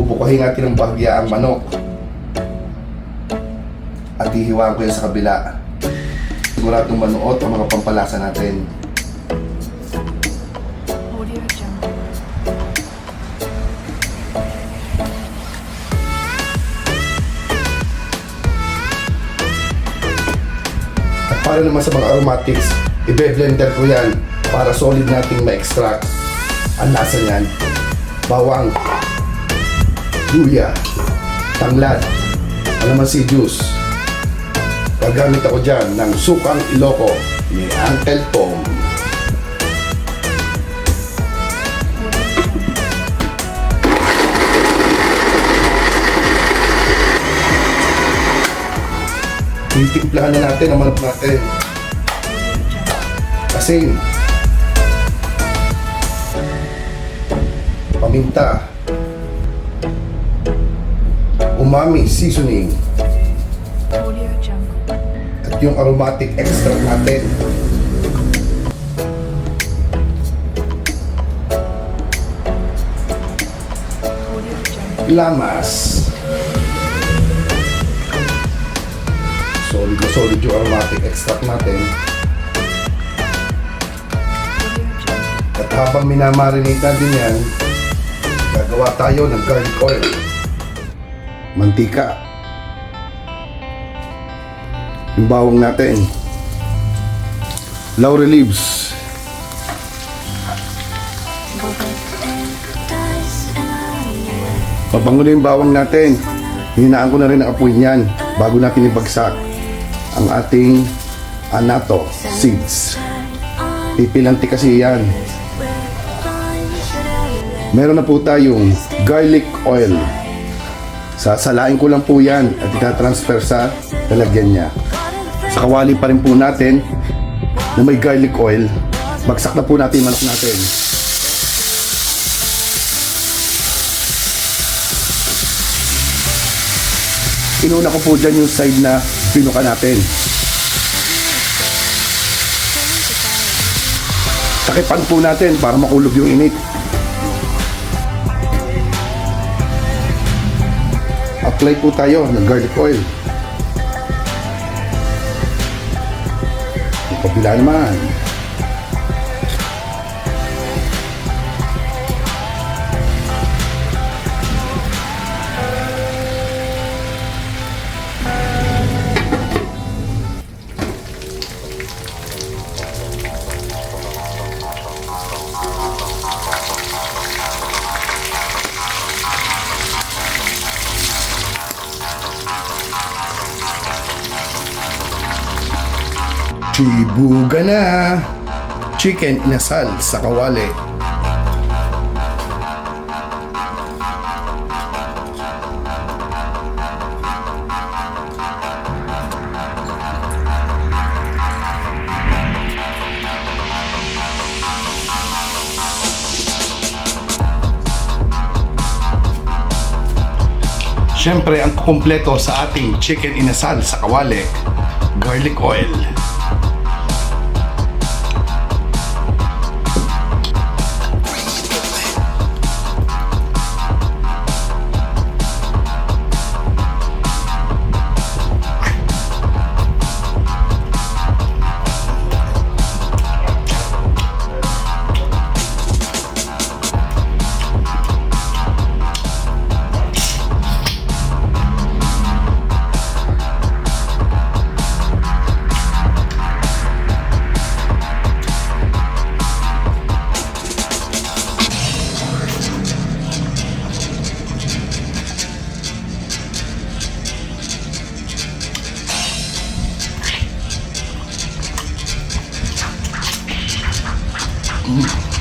Bubukuhin natin ng bahagya ang manok. At hihiwaan ko yan sa kabila. Siguradong manuot ang mga pampalasa natin. At para naman sa mga aromatics, i-blender ko yan para solid nating ma-extract ang lasa niyan. Bawang, luya, tanglad, kalamansi juice. Gagamit ako dyan ng sukang Ilocos ni Uncle Tom. Titimplahan na natin ang manok natin. Asin, paminta, umami seasoning, at yung aromatic extract natin. Lamas. Solid na solid yung aromatic extract natin. At habang minamarinate natin yan, gagawa tayo ng garlic oil, mantika, yung bawang natin, laurel leaves, pabango na yung bawang natin. Hinaan ko na rin ang apoy niyan bago natin ibagsak ang ating anato seeds. Pipilanti kasi yan. Meron na po tayong garlic oil. Sasalain ko lang po yan at itatransfer sa lalagyan niya. Sa kawali pa rin po natin na may garlic oil, bagsak na po natin yung manok natin. Inuna ko po dyan yung side na pinuka natin. Takipan po natin para makulog yung init. Apply po tayo ng garlic oil. Yung kabila naman. Chibuga na! Chicken inasal sa kawali. Siyempre, ang kumpleto sa ating chicken inasal sa kawali, garlic oil. Mm.